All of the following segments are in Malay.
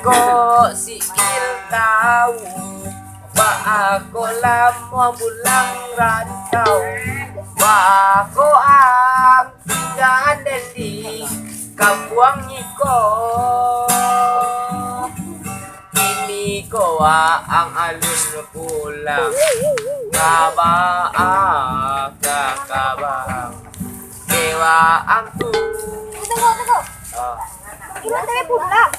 Kok si il tahu ba ako lamo bulang rantau ba ako ang tinggalan di kampung Niko. Ini ko ang alun pulang kaba kakabang dewa ang tu. Tunggu. Iwan tewe pulang.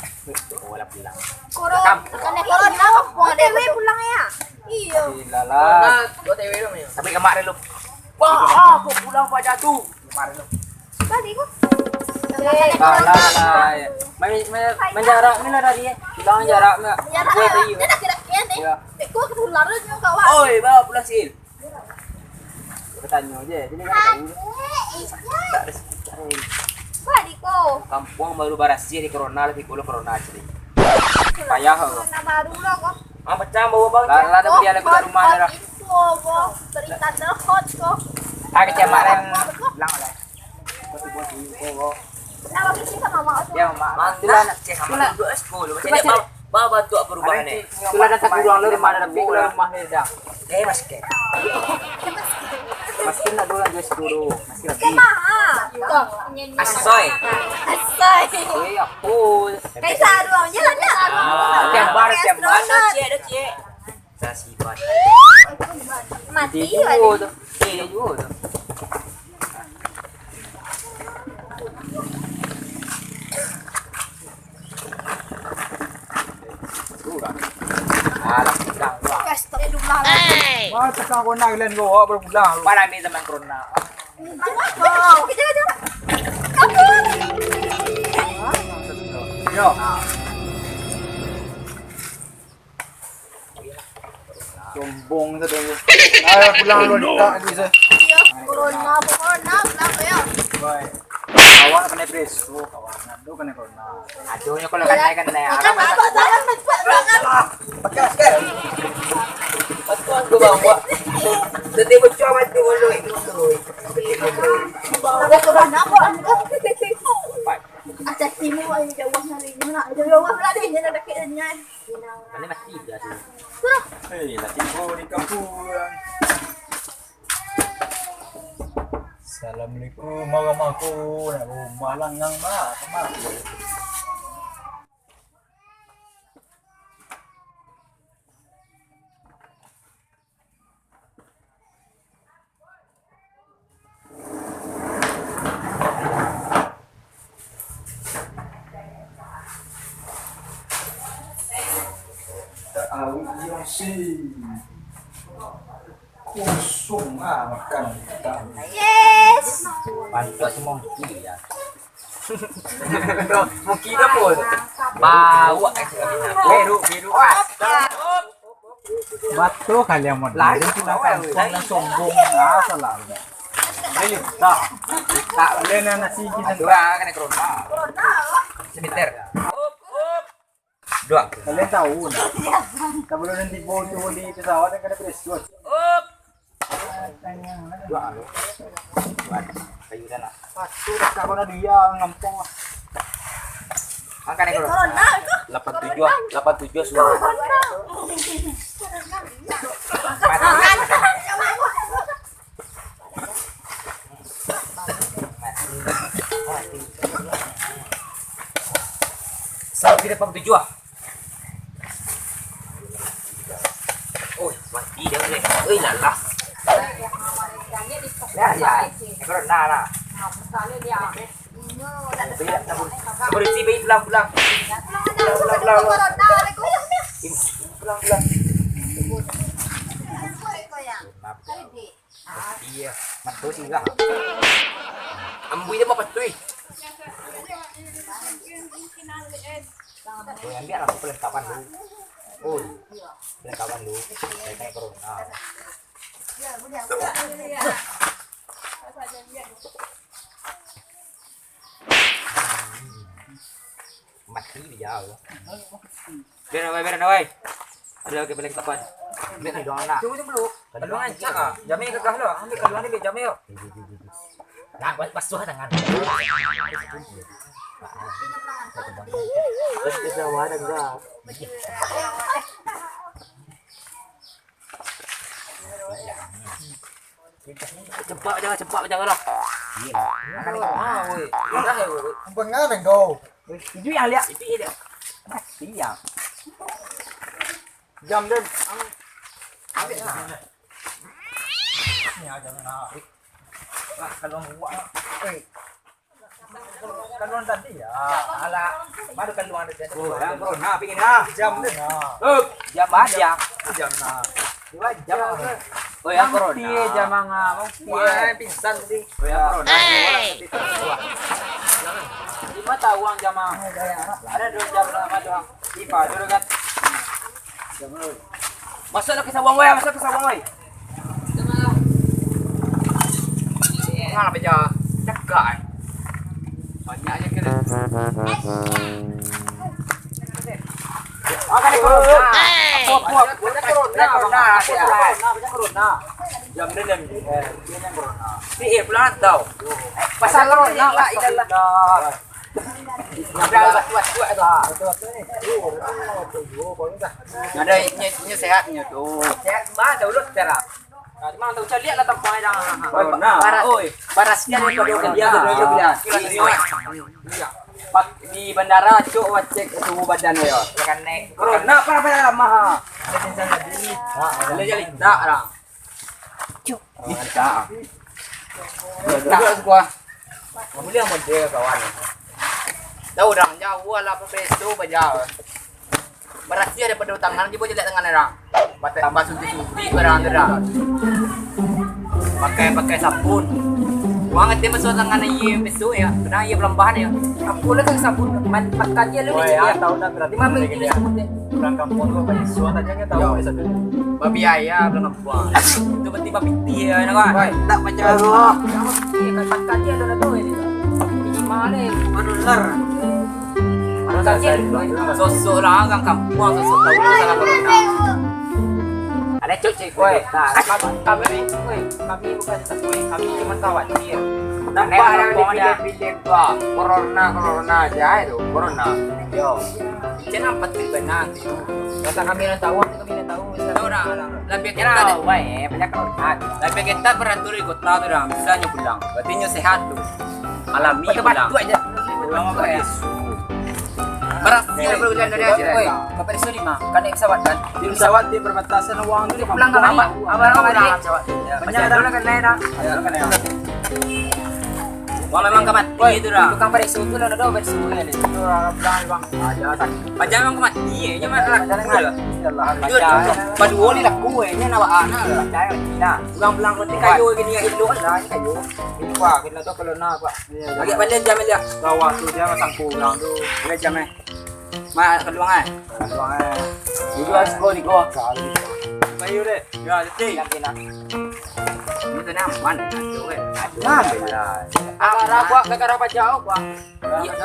Wala pulang. Koron. Corona kampung tewe pulang ya. Iya. Lala. Go tewe lo mayo. Sampai kemarin lo. Wah, aku pulang pada tu. Kemarin lo. Tadi ko. Lala. Main jarak ni lah tadi. Bilang jarak ni. Kue tadi. Dia nak kira-kira ni. Ya. Ko ketularan yo kawan. Oi, bawa pulang sil. Bertanya je. Jadi kan tahu. Tak ada sekitar. Tadi ko. Kampung baru barasi di corona lebih kulo corona jadi. Payah ho. Corona baru lo ko. Ah, macam bawa bang. Lala dah dia lagi kat rumah dah. Itu ko. Berita terhot ko. Ah kecamatan bilang lah. Nama kita sama mak. Ya mak. Mantulah nak cek sama dua sekolah. Macam dia bawa bantu perubahan ni. Sudah datang ke ruang lu rumah ada pikul rumah ni dah. Mas ke. Maskin nak dulu aja dulu. Maskin lagi. Kemana? Asoy. Asai. Eh aku. Kayak saruang jalan ya. Tiap bar. Ada cek. Saya sifat. Mati Dia lagi. juga tu. Dia juga tu. Alah kita. Pesta jumlah. Wah, cakap aku nak len go berbulan. Para mi zaman corona. Oh, kita aja. Kabur. Yo. Sombong tu dulu. Ayo pulang lu tak di sana. Corona, pulang ya. Baik. Kawan kena preso, kawan tu kena corona. Aduhnya kalau kan na. Jangan jangan. Pakai masker. Patuan ko bawa. Dati mo cuma mati mo lo itu lo. Ada corona apa? Ada timu ay jawab hari mana? Jawab lah dia nak dekatnya. Ini mati dah tu. Hei, lagi go di kampung. Assalamualaikum warahmatullahi wabarakatuh. Malang yang mah. Yang si kosong makan kita. Yes. Bantu semua mungkin ya. Mungkin apa? Bawa biru. Batu kalian mau Lari kita kampung yang sombong selalu. Ini tak boleh nasi kita. Dua kena corona. Sebentar. Dua. Kalian tahu nah. Tak boleh nanti foto di pesawat yang kena preso. Dua. Kayu dah nak. Batu dah kalau dia ngampung. Angkat ni Corona itu. 87 semua. Sampai depan 7 ah. Oh, mati dah ni. Oi lalah. Ya. Corona lah. Bersih baik pulang. Pulang. Iya, mantu sih lah. Ambil dia mau patui. Ambil aku pelengkapan dulu. Oh, pelengkapan dulu. Kayak corona. Mati dia. Biar nawai. Ada lagi pelengkapan. Ambil dong anak. Tunggu dulu. Kalau ngancak ah. Jamnya kekah lo. Ambil kalau ni jamnya yo. Nak buat basuh tangan. Terus kita wadah enggak? Cepat jangan lah. Pengen kau. Itu yang lihat. Itu dia. Iya. Jam dan. Ambil lah. Ni aja nak. Kalau buat. Kaluan tadi ya. Alah, Baru kaluan tadi. oh, yang corona pingin dah. Jam dan. Jam aja. Jam nak. Jam. Oh, yang corona. Piye jam manga? Mau piye pingsan tadi. Oh, yang corona. Lima tahun jam manga. Ada 2 jam lama doang. Ipa dulu kan. Masuk ke sawang wei, masuk ke sawang wei. Ngapa aja? Cakak. Banyaknya kena. Akan corona. Puak. Corona. Jam dan. Ini pelan tau. Pasal corona lah idalah. Ada ini sehatnya tuh. Sehat mana dulu cara. Cuma tahu saya lihat lah tempat yang. Barasnya dia kalau dia bilang. Di bandara cuk cek suhu badan ya. Kan naik. Corona apa lama ha. Jadi tak orang. Cuk. Tak. Tak gua. Boleh model kawan. Tahu orang jauh lah pepeso bajau. Berasnya daripada tangan dia boleh lihat tangan orang. Tambah suntik-suntik barang orang. Pakai sabun. Wangat dia masuk tangan dia besok ya. Kena dia pelambahan ya. Aku lah kan sabun. Pakai dia lu ni. Ya tahu dah berarti Lima minit dia sabun dia. orang kampung tu apa suat aja kan tahu satu. Babi ayah belum buang. Itu berarti babi dia nak kan. Tak macam tu. Dia kan pakai dia dah tu ini. Ini mana? Manular. Sosok lah orang kampung sosok tahu salah corona. Ada cuci kue. Kami bukan satu kami cuma khawatir. Nampak yang dipilih tua corona aja itu corona. Yo. Jangan pasti benar. Kata kami nak tahu. Tahu dah. Lebih kita banyak corona. Lebih kita beratur ikut tahu dah. Misalnya pulang. Berarti sehat tu. Alami pulang. Tu aja. Pulang apa ya? Beras dia berjalan dari aja. Ke Paris 5. Kan pesawat kan. Di pesawat di perbatasan uang tu dia Pulang ke mana? Abang pesawat. Banyak dah kan lain dah. Wah memang kemati itu dah. Tukang Paris itu dah ada Paris itu ni. pulang bang. Aja tak. Macam memang kemati. Nya mana lah. Allah. Padu ni lah kue nya nawa anak lah. Nah, tukang belang roti kayu gini yang elok dah ni kayu. Ini pak, kita tu kalau nak pak. Lagi balik jam dia. Bawa tu dia masang pulang tu. Balik jam eh. Ma keluang eh. Pulang Dulu harus go di go. Bayu deh. Ya, jadi. Lagi nak. Itu nyaman tu eh. Alhamdulillah. Kakak apa jauh pak?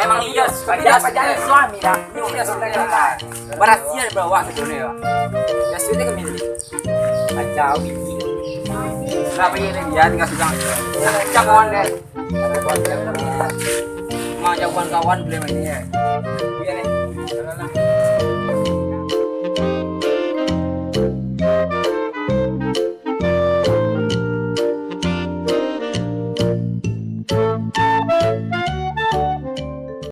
Memang iya. Pakai suami dah. Ini dia sudah. Berhasil bawa ke dunia. Ya sudah kami ni. Kacau biji. Kenapa ini dia tinggal sedang. Kawan deh. Mau jauhan kawan boleh main ni. Biar ni.